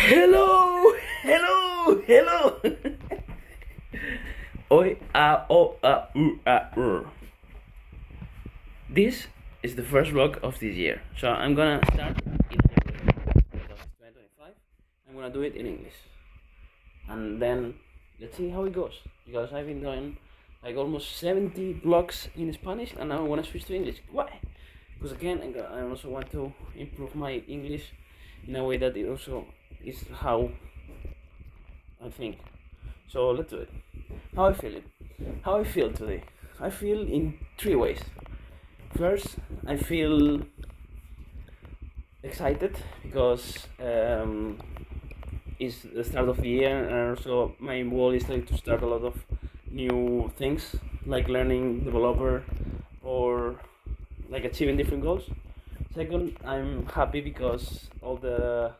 Hello, hello, hello. Oi, This is the first vlog of this year, so I'm gonna start in English because it's 2025. I'm gonna do it in English, and then let's see how it goes. Because I've been doing like almost 70 vlogs in Spanish, and now I wanna switch to English. Why? Because again, I also want to improve my English in a way that it also is how I think. So let's do it. How I feel it. How I feel today. I feel in three ways. First, I feel excited because it's the start of the year, and also my goal is like to start a lot of new things, like learning developer or like achieving different goals. Second, I'm happy because all the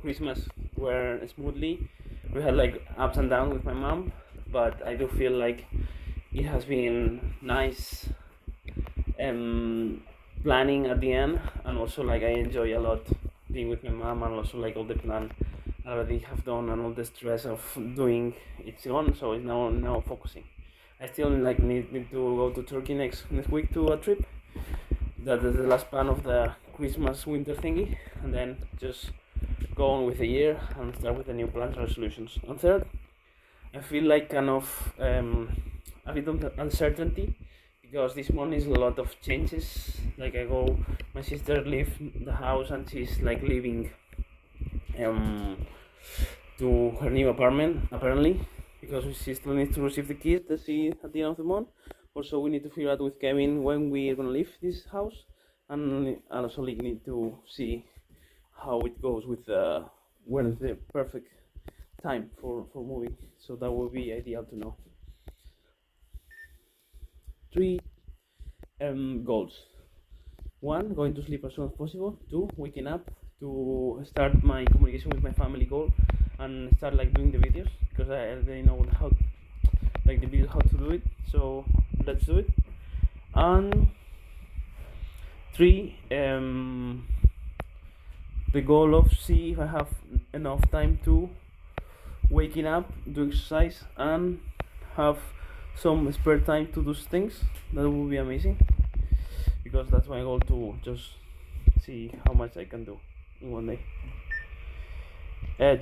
Christmas were smoothly. We had like ups and downs with my mom, but I do feel like it has been nice planning at the end, and also like I enjoy a lot being with my mom, and also like all the plan I already have done, and all the stress of doing it's gone, so it's now focusing. I still like need to go to Turkey next week to a trip. That is the last plan of the Christmas winter thingy, and then just go on with the year and start with the new plans and resolutions. And third, I feel like kind of a bit of uncertainty because this month is a lot of changes. Like my sister leave the house and she's like leaving to her new apartment apparently, because she still needs to receive the keys that she at the end of the month. Also, we need to figure out with Kevin when we are gonna leave this house, and also we need to see how it goes with when is the perfect time for moving. So that would be ideal to know. 3 goals. 1, going to sleep as soon as possible. 2, waking up to start my communication with my family goal and start like doing the videos, because I already know how like the video how to do it, so let's do it. And 3, the goal of see if I have enough time to waking up, do exercise, and have some spare time to do things. That would be amazing, because that's my goal, to just see how much I can do in one day.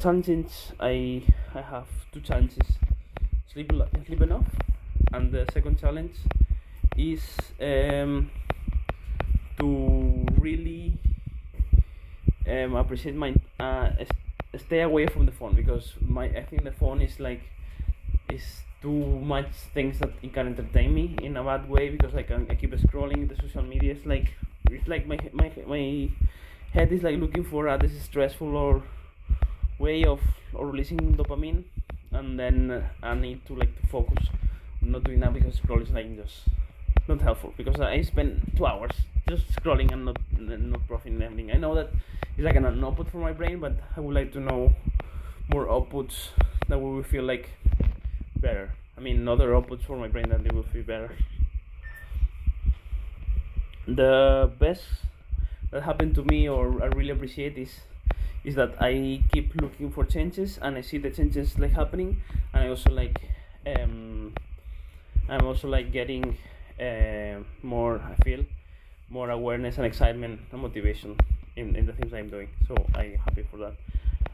Challenges, I have 2 challenges: sleep enough, and the second challenge is to really appreciate my stay away from the phone, because I think the phone is too much things that it can entertain me in a bad way, because I keep scrolling the social media. It's like my head is like looking for a stressful or way of releasing dopamine, and then I need to focus on not doing that, because scrolling is like just not helpful, because I spend 2 hours just scrolling and not profiting anything. I know that it's like an output for my brain, but I would like to know more outputs that will feel like better. I mean, other outputs for my brain that they will feel better. The best that happened to me, or I really appreciate, is that I keep looking for changes, and I see the changes like happening, and I also I'm also getting more, I feel more awareness and excitement and motivation in the things I'm doing, so I'm happy for that.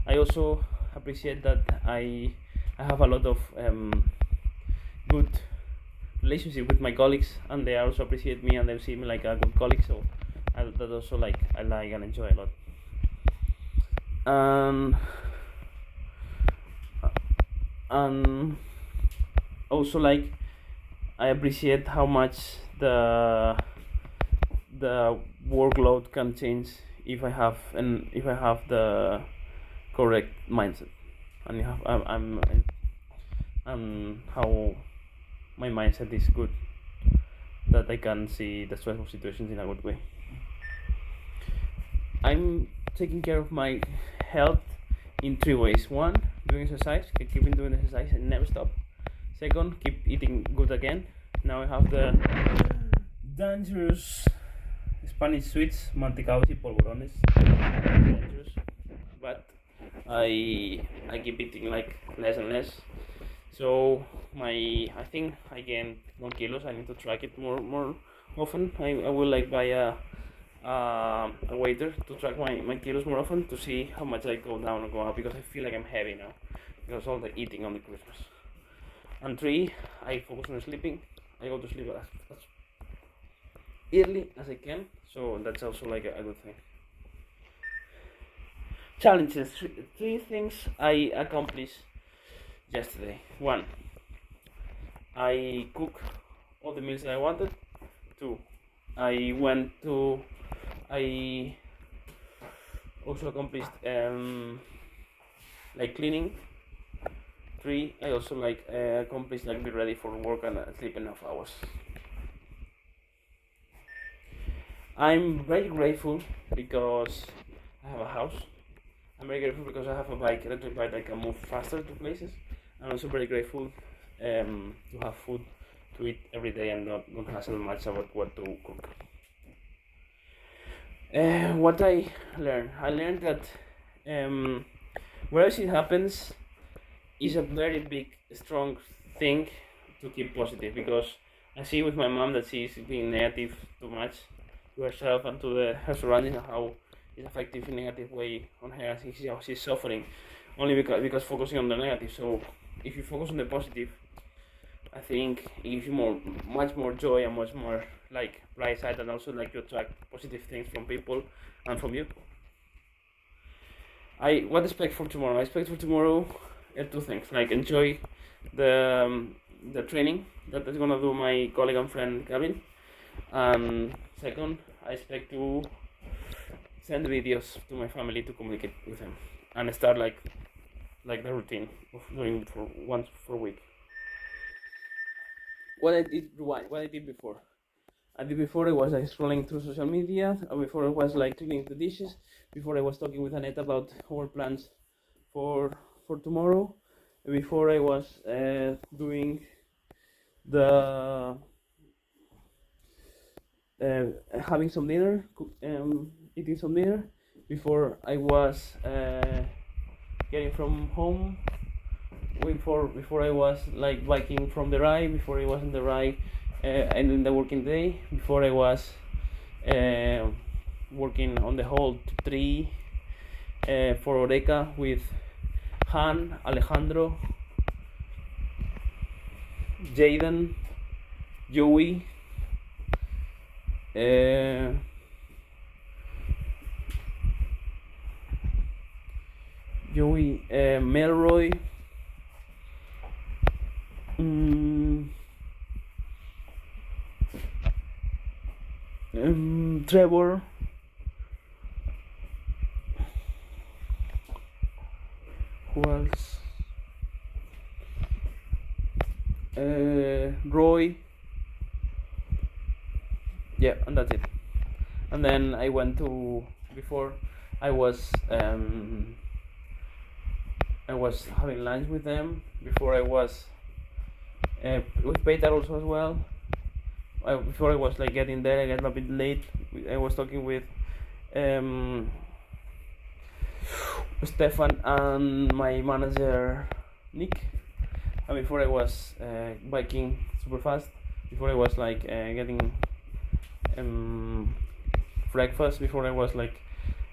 I also appreciate that I have a lot of good relationship with my colleagues, and they also appreciate me, and they see me like a good colleague, so that also I like and enjoy a lot. And also I appreciate how much the workload can change if I have the correct mindset, and I'm how my mindset is good, that I can see the stressful situations in a good way. I'm taking care of my health in 3 ways. 1, doing exercise, keeping doing exercise and never stop. Second, keep eating good again. Now I have the dangerous Spanish sweets, mantecaos y polvorones. Dangerous, but I keep eating like less and less. So I think I gained 1 kilos. I need to track it more often. I will like buy a waiter to track my kilos more often to see how much I go down or go up, because I feel like I'm heavy now because all the eating on the Christmas. And 3, I focus on sleeping. I go to sleep as early as I can, so that's also like a good thing. Challenges. 3 things I accomplished yesterday. 1, I cook all the meals that I wanted. 2, I also accomplished like cleaning. 3, I also like accomplished like be ready for work and sleep enough hours. I'm very grateful because I have a house. I'm very grateful because I have a bike, electric bike that can move faster to places. I'm also very grateful to have food to eat every day and not hassle much about what to cook. What I learned that wherever it happens is a very big, strong thing to keep positive, because I see with my mom that she's being negative too much to herself and to her surroundings, and how it's affecting in a negative way on her. I think she's suffering only because focusing on the negative. So if you focus on the positive, I think it gives you much more joy and much more like bright side, and also like you attract positive things from people and from you. What I expect for tomorrow? I expect for tomorrow 2 things, like enjoy the training that is gonna do my colleague and friend Gavin, and second, I expect to send videos to my family to communicate with them and start like the routine of doing it for once per week. What I did before. I was like scrolling through social media. Before I was like cleaning the dishes. Before I was talking with Annette about our plans for tomorrow. Before I was doing the having some dinner, eating some dinner. Before I was getting from home. Before I was like biking from the ride. Before I was in the ride ending the working day. Before I was working on the whole 3 for Oreca with Han, Alejandro, Jaden, Joey, Melroy, Trevor, who else? Roy. Yeah, and that's it. And then I went to, before I was having lunch with them. Before I was with Peter also as well. Before I was like getting there, I got a bit late. I was talking with Stefan and my manager Nick. And before I was biking super fast. Before I was like getting breakfast. Before I was like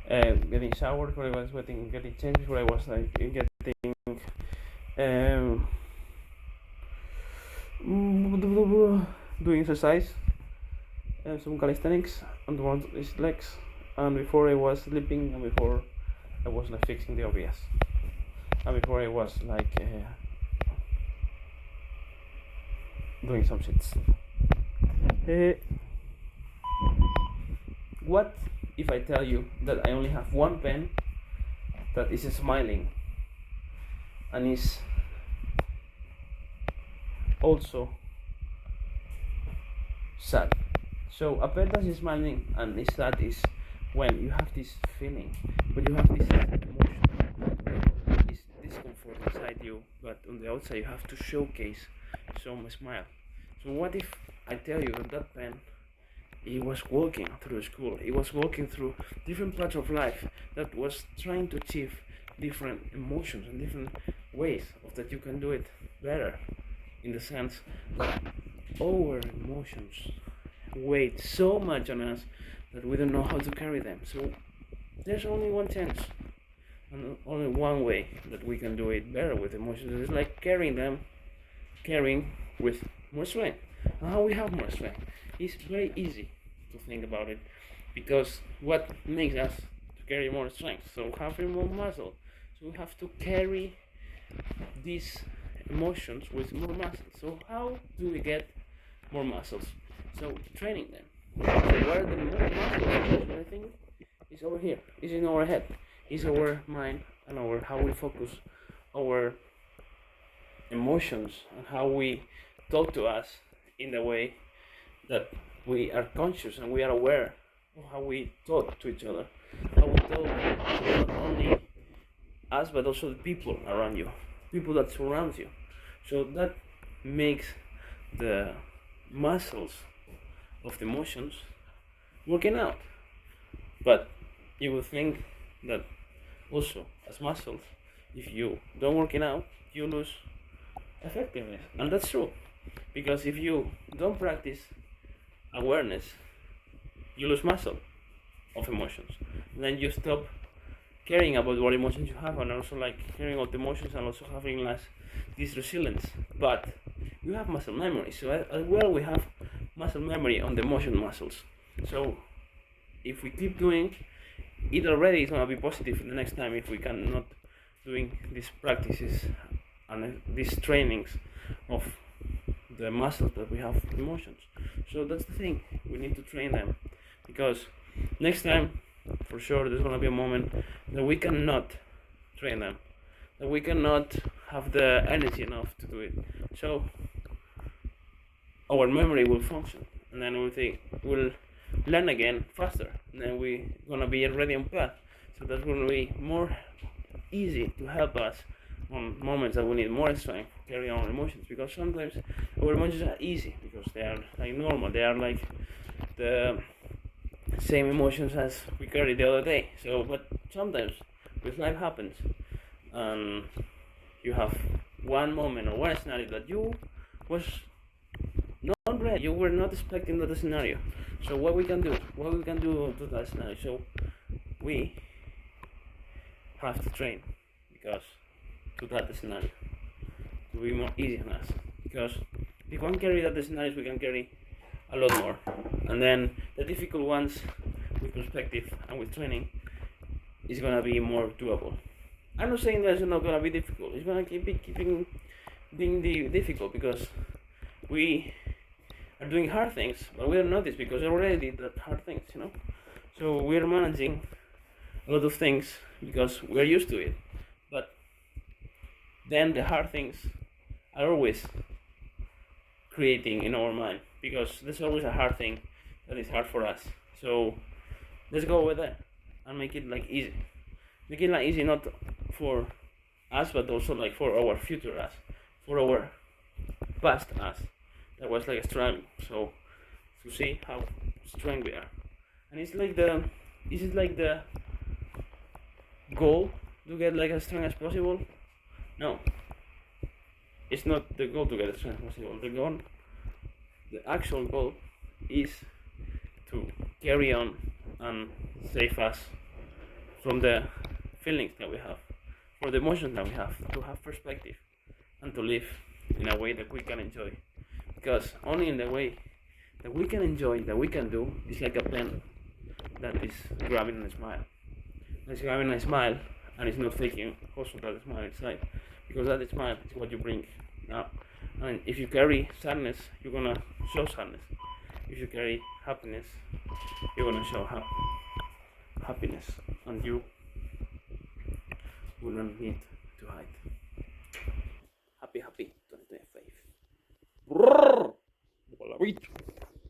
getting showered. Before I was getting changed. Before I was like getting doing exercise, some calisthenics, and one is legs. And before I was sleeping, and before I was like fixing the OBS, and before I was like doing some shits. What if I tell you that I only have one pen that is smiling and is also sad? So a pen that is smiling and is sad is when you have this feeling, when you have this emotion, this discomfort inside you, but on the outside you have to showcase some smile. So what if I tell you that pen, it was walking through school, it was walking through different parts of life, that was trying to achieve different emotions and different ways of that you can do it better, in the sense that our emotions weigh so much on us that we don't know how to carry them. So there's only one chance and only one way that we can do it better with emotions. It's like carrying with more strength. And how we have more strength? It's very easy to think about it, because what makes us to carry more strength? So having more muscle. So we have to carry these emotions with more muscles. So how do we get more muscles? So training them. So where the more muscles, I think, is over here. Is in our head. Is our mind and our how we focus our emotions and how we talk to us in the way that we are conscious and we are aware of how we talk to each other. How we talk to not only us but also the people around you, people that surround you. So that makes the muscles of the emotions working out. But you will think that also as muscles, if you don't working out, you lose effectiveness. And that's true, because if you don't practice awareness, you lose muscle of emotions. Then you stop caring about what emotions you have, and also like caring about emotions, and also having less this resilience. But you have muscle memory, so as well we have muscle memory on the emotion muscles. So if we keep doing it already, it's gonna be positive the next time if we can not doing these practices and these trainings of the muscles that we have emotions. So that's the thing, we need to train them, because next time for sure there's gonna be a moment that we cannot train them, that we cannot have the energy enough to do it. So our memory will function, and then we'll learn again faster, and then we're gonna be already on path. So that's gonna be more easy to help us on moments that we need more strength to carry our emotions, because sometimes our emotions are easy because they are like normal, they are like the same emotions as we carried the other day. So but sometimes with life happens and you have one moment or one scenario that you was not ready, you were not expecting that scenario. So what we can do to that scenario? So we have to train, because to that scenario to be more easy on us, because if we can carry that scenarios, we can carry a lot more, and then the difficult ones with perspective and with training is gonna be more doable. I'm not saying that it's not gonna be difficult, it's gonna keep being difficult, because we are doing hard things, but we don't notice because we already did that hard things, so we're managing a lot of things because we're used to it. But then the hard things are always creating in our mind, because there's always a hard thing that is hard for us. So let's go with that and make it like easy. Make it like easy, not for us, but also like for our future us, for our past us that was like struggling. So to see how strong we are, and it's like the goal to get like as strong as possible. No, it's not the goal to get as strong as possible. The actual goal is to carry on and save us from the feelings that we have, for the emotions that we have, to have perspective and to live in a way that we can enjoy. Because only in the way that we can enjoy, that we can do, is like a pen that is grabbing a smile. It's grabbing a smile and it's not faking also that smile inside, because that smile is what you bring now. And if you carry sadness, you're gonna show sadness. If you carry happiness, you're gonna show happiness, and you will not need to hide. Happy 2025.